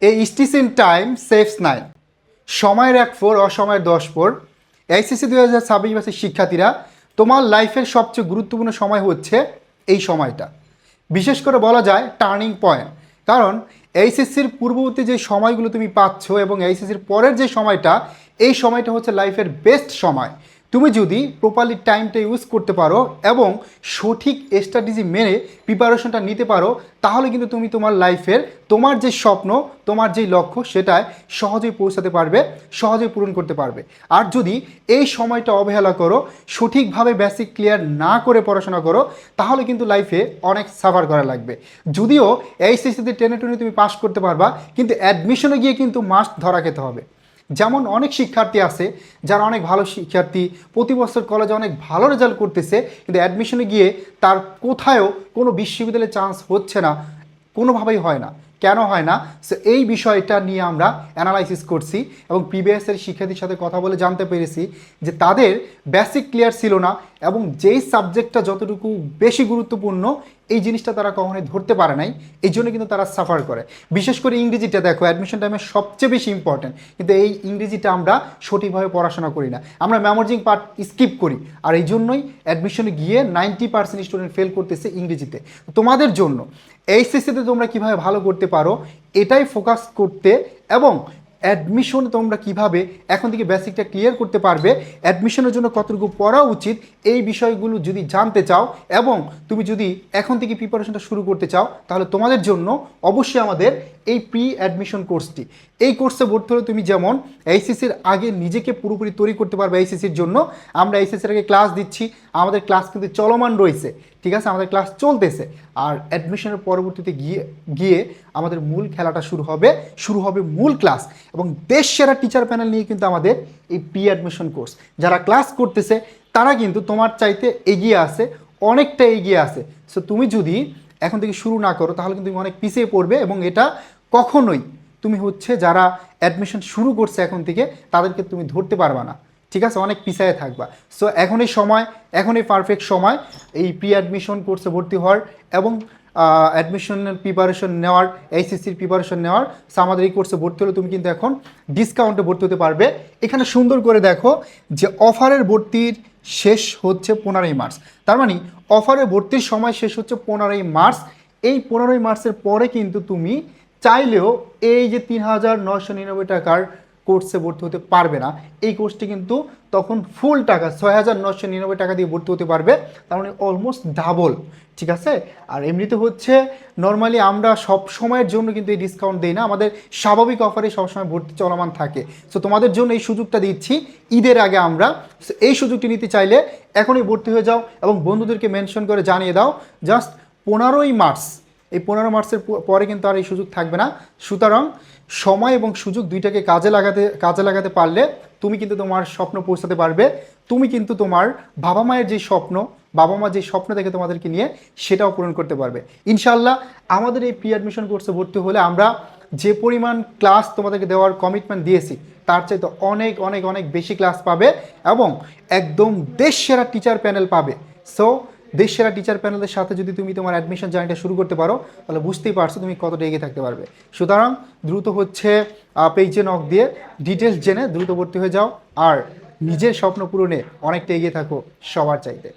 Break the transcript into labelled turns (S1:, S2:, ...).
S1: এই স্টিসিন time saves 9, সময়ের 1 অসময়ের 10 এইচএসসি 2026 ব্যাচের শিক্ষার্থীরা, তোমার লাইফের সবচেয়ে গুরুত্বপূর্ণ সময় হচ্ছে এই সময়টা। বিশেষ করে বলা যায় টার্নিং পয়েন্ট, কারণ এইচএসসির পূর্ববর্তী যে সময়গুলো তুমি পাচ্ছ এবং এইচএসসির পরের যে সময়টা, এই সময়টা হচ্ছে লাইফের বেস্ট সময়। তুমি যদি প্রপারলি টাইমটা ইউজ করতে পারো এবং সঠিক স্ট্র্যাটেজি মেনে প্রিপারেশনটা নিতে পারো, তাহলে কিন্তু তুমি তোমার লাইফের তোমার যে স্বপ্ন, তোমার যেই লক্ষ্য, সেটায় সহজেই পৌঁছাতে পারবে, সহজেই পূরণ করতে পারবে। আর যদি এই সময়টা অবহেলা করো, সঠিকভাবে বেসিক ক্লিয়ার না করে পড়াশোনা করো, তাহলে কিন্তু লাইফে অনেক সাফার করা লাগবে। যদিও এইচএসসিতে টেনে টুনে তুমি পাস করতে পারবা, কিন্তু অ্যাডমিশনে গিয়ে কিন্তু মাস্ট ধরা খেতে হবে। যেমন অনেক শিক্ষার্থী আছে যারা অনেক ভালো শিক্ষার্থী, প্রতি বছর কলেজে অনেক ভালো রেজাল্ট করতেছে, কিন্তু অ্যাডমিশনে গিয়ে তার কোথাও কোনো বিশ্ববিদ্যালয়ে চান্স হচ্ছে না, কোনোভাবেই হয় না। কেন হয় না? সো এই বিষয়টা নিয়ে আমরা অ্যানালাইসিস করছি এবং প্রিভিয়াসের শিক্ষার্থীর সাথে কথা বলে জানতে পেরেছি যে তাদের বেসিক ক্লিয়ার ছিল না এবং যেই সাবজেক্টটা যতটুকু বেশি গুরুত্বপূর্ণ, এই জিনিসটা তারা কখনোই ধরতে পারে নাই, এই জন্য কিন্তু তারা সাফার করে। বিশেষ করে ইংরেজিটা দেখো, অ্যাডমিশন টাইমে সবচেয়ে বেশি ইম্পর্টেন্ট, কিন্তু এই ইংরেজিটা আমরা সঠিকভাবে পড়াশোনা করি না, আমরা মেমোরাইজিং পার্ট স্কিপ করি, আর এই জন্যই অ্যাডমিশনে গিয়ে 90% স্টুডেন্ট ফেল করতেছে ইংরেজিতে। তোমাদের জন্য এইচএসসিতে তোমরা কিভাবে ভালো করতে পারো এটাই ফোকাস করতে, এবং অ্যাডমিশনে তোমরা কিভাবে এখন থেকে বেসিকটা ক্লিয়ার করতে পারবে, অ্যাডমিশনের জন্য কতটুকু পড়া উচিত, এই বিষয়গুলো যদি জানতে চাও এবং তুমি যদি এখন থেকে প্রিপারেশনটা শুরু করতে চাও, তাহলে তোমাদের জন্য অবশ্যই আমাদের এই প্রি অ্যাডমিশন কোর্সটি, এই কোর্সে ভর্তি হলে তুমি যেমন এইচএসসির আগে নিজেকে পুরোপুরি তৈরি করতে পারবে এইচএসসির জন্য। আমরা এইচএসসির আগে ক্লাস দিচ্ছি, আমাদের ক্লাস কিন্তু চলমান রয়েছে, ঠিক আছে, আমাদের ক্লাস চলতেছে। আর অ্যাডমিশনের পরবর্তীতে গিয়ে আমাদের মূল খেলাটা শুরু হবে মূল ক্লাস, এবং দেশ সেরা টিচার প্যানেল নিয়ে কিন্তু আমাদের এই প্রি অ্যাডমিশন কোর্স। যারা ক্লাস করতেছে তারা কিন্তু তোমার চাইতে এগিয়ে আছে, অনেকটা এগিয়ে আছে। সো তুমি যদি এখন থেকে শুরু না করো, তাহলে কিন্তু তুমি অনেক পিছিয়ে পড়বে, এবং এটা কখনোই তুমি হচ্ছে যারা অ্যাডমিশন শুরু করছে এখন থেকে, তাদেরকে তুমি ধরতে পারবা না, ঠিক আছে, অনেক পিছিয়ে থাকবা। সো এখনই সময়, এখনই পারফেক্ট সময় এই প্রি অ্যাডমিশন কোর্সে ভর্তি হওয়ার এবং অ্যাডমিশনের প্রিপারেশন নেওয়ার, এইচএসসির প্রিপারেশন নেওয়ার। সো আমাদের এই কোর্সে ভর্তি হলে তুমি কিন্তু এখন ডিসকাউন্টে ভর্তি হতে পারবে। এখানে সুন্দর করে দেখো যে অফারের ভর্তির শেষ হচ্ছে 15ই মার্চ, তার মানে অফারের ভর্তির সময় শেষ হচ্ছে 15ই মার্চ। এই 15ই মার্চের পরে কিন্তু তুমি চাইলেও এই যে 3,999 টাকার কোর্সে ভর্তি হতে পারবে না। এই কোর্সটি কিন্তু তখন ফুল টাকা 6,999 টাকা দিয়ে ভর্তি হতে পারবে, তার মানে অলমোস্ট ডাবল, ঠিক আছে। আর এমনিতে হচ্ছে নর্মালি আমরা সব সময়ের জন্য কিন্তু এই ডিসকাউন্ট দিই না, আমাদের স্বাভাবিক অফারে সবসময় ভর্তি চলমান থাকে। সো তোমাদের জন্য এই সুযোগটা দিচ্ছি ঈদের আগে আমরা। এই সুযোগটি নিতে চাইলে এখনই ভর্তি হয়ে যাও এবং বন্ধুদেরকে মেনশন করে জানিয়ে দাও জাস্ট 15ই মার্চ। এই 15 মার্চের পরে কিন্তু আর এই সুযোগ থাকবে না। সুতরাং সময় এবং সুযোগ দুইটাকে কাজে লাগাতে পারলে তুমি কিন্তু তোমার স্বপ্ন পৌঁছাতে পারবে। তুমি কিন্তু তোমার বাবা মায়ের যে স্বপ্ন, বাবা মা যে স্বপ্ন দেখে তোমাদেরকে নিয়ে, সেটাও পূরণ করতে পারবে ইনশাআল্লাহ। আমাদের এই প্রি অ্যাডমিশন কোর্সে ভর্তি হলে আমরা যে পরিমাণ ক্লাস তোমাদেরকে দেওয়ার কমিটমেন্ট দিয়েছি, তার চাইতে অনেক অনেক অনেক বেশি ক্লাস পাবে এবং একদম দেশ সেরা টিচার প্যানেল পাবে। সো দেশ সেরা টিচার প্যানেলের সাথে যদি তুমি তোমার অ্যাডমিশন জার্নিটা শুরু করতে পারো, তাহলে বুঝতেই পারছো তুমি কতটা এগিয়ে থাকতে পারবে। সুতরাং দ্রুত হচ্ছে পেজে নক দিয়ে ডিটেলস জেনে দ্রুত ভর্তি হয়ে যাও আর নিজের স্বপ্ন পূরণে অনেকটা এগিয়ে থাকো সবার চাইতে।